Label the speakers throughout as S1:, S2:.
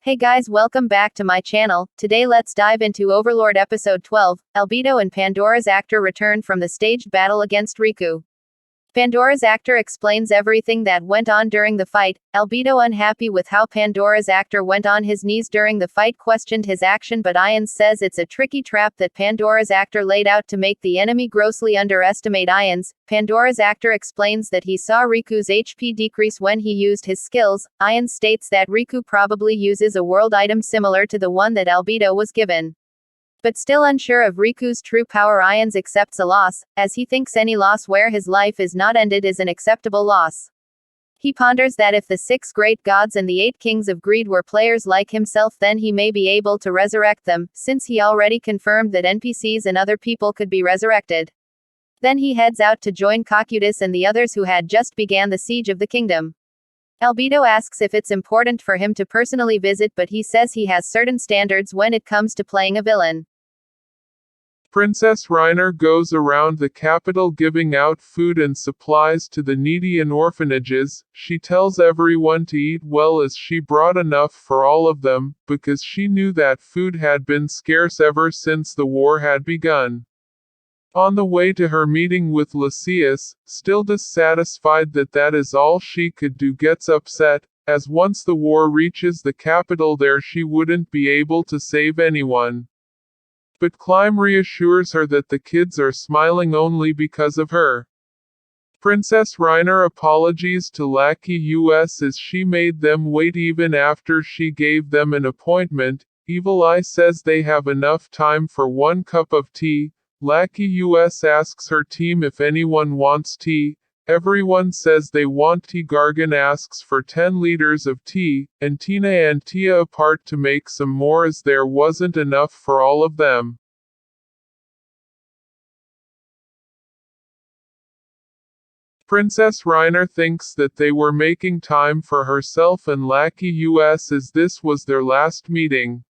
S1: Hey guys, welcome back to my channel. Today let's dive into Overlord episode 12, Albedo and Pandora's actor return from the staged battle against Riku. Pandora's actor explains everything that went on during the fight. Albedo, unhappy with how Pandora's actor went on his knees during the fight, questioned his action, but Ainz'S says it's a tricky trap that Pandora's actor laid out to make the enemy grossly underestimate Ainz'S. Pandora's actor explains that he saw Riku's HP decrease when he used his skills. Ainz'S states that Riku probably uses a world item similar to the one that Albedo was given. But still unsure of Riku's true power, Ainz'S accepts a loss, as he thinks any loss where his life is not ended is an acceptable loss. He ponders that if the 6 great gods and the 8 kings of greed were players like himself, then he may be able to resurrect them, since he already confirmed that NPCs and other people could be resurrected. Then he heads out to join COCYUTUS and the others who had just began the siege of the kingdom. Albedo asks if it's important for him to personally visit, but he says he has certain standards when it comes to playing a villain.
S2: Princess Reiner goes around the capital giving out food and supplies to the needy and orphanages. She tells everyone to eat well as she brought enough for all of them, because she knew that food had been scarce ever since the war had begun. On the way to her meeting with LAKYUS, still dissatisfied that that is all she could do, gets upset, as once the war reaches the capital there she wouldn't be able to save anyone. But Climb reassures her that the kids are smiling only because of her. Princess Reiner apologizes to LAKYUS as she made them wait even after she gave them an appointment. Evil Eye says they have enough time for 1 cup of tea. LAKYUS asks her team if anyone wants tea. Everyone says they want tea. Gargan asks for 10 liters of tea, and Tina and Tia apart to make some more as there wasn't enough for all of them. Princess Reiner thinks that they were making time for herself and LAKYUS as this was their last meeting.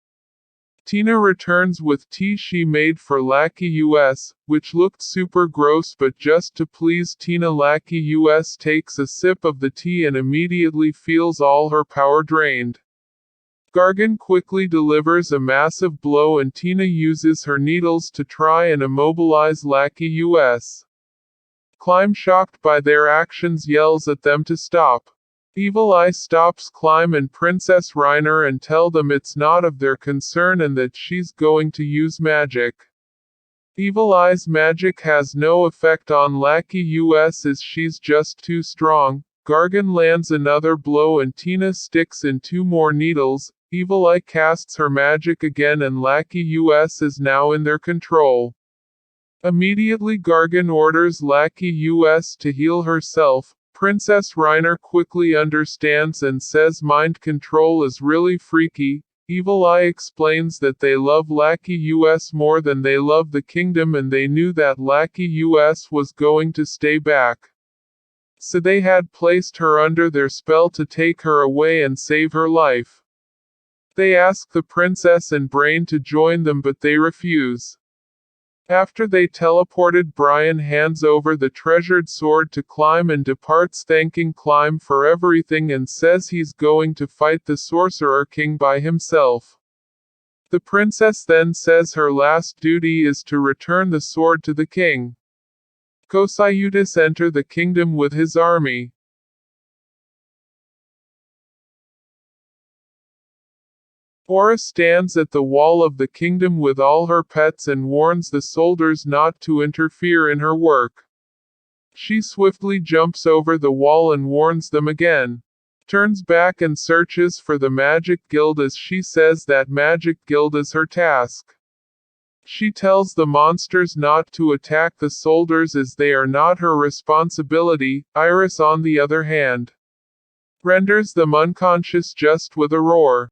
S2: Tina returns with tea she made for LAKYUS, which looked super gross, but just to please Tina, LAKYUS takes a sip of the tea and immediately feels all her power drained. Gargan quickly delivers a massive blow and Tina uses her needles to try and immobilize LAKYUS. Climb, shocked by their actions, yells at them to stop. Evil Eye stops Climb and Princess Reiner and tell them it's not of their concern and that she's going to use magic. Evil Eye's magic has no effect on LAKYUS as she's just too strong. Gargan lands another blow and Tina sticks in 2 more needles. Evil Eye casts her magic again and LAKYUS is now in their control. Immediately Gargan orders LAKYUS to heal herself. Princess Reiner quickly understands and says mind control is really freaky. Evil Eye explains that they love LAKYUS more than they love the kingdom and they knew that LAKYUS was going to stay back. So they had placed her under their spell to take her away and save her life. They ask the princess and Brain to join them, but they refuse. After they teleported, Brian hands over the treasured sword to Climb and departs, thanking Climb for everything and says he's going to fight the Sorcerer King by himself. The princess then says her last duty is to return the sword to the king. COCYUTUS enter the kingdom with his army. Aura stands at the wall of the kingdom with all her pets and warns the soldiers not to interfere in her work. She swiftly jumps over the wall and warns them again. Turns back and searches for the Magic Guild as she says that Magic Guild is her task. She tells the monsters not to attack the soldiers as they are not her responsibility. Iris, on the other hand, renders them unconscious just with a roar.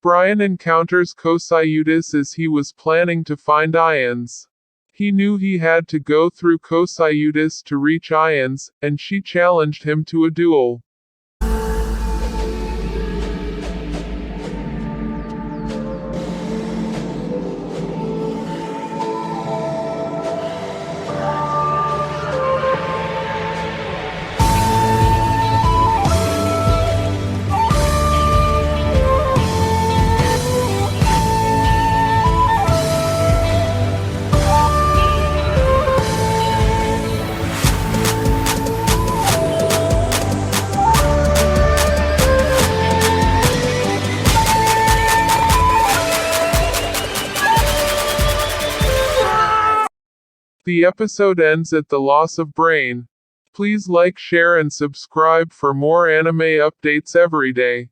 S2: Brian encounters COCYUTUS as he was planning to find Ainz'S. He knew he had to go through COCYUTUS to reach Ainz'S, and she challenged him to a duel. The episode ends at the loss of Brain. Please like, share and subscribe for more anime updates every day.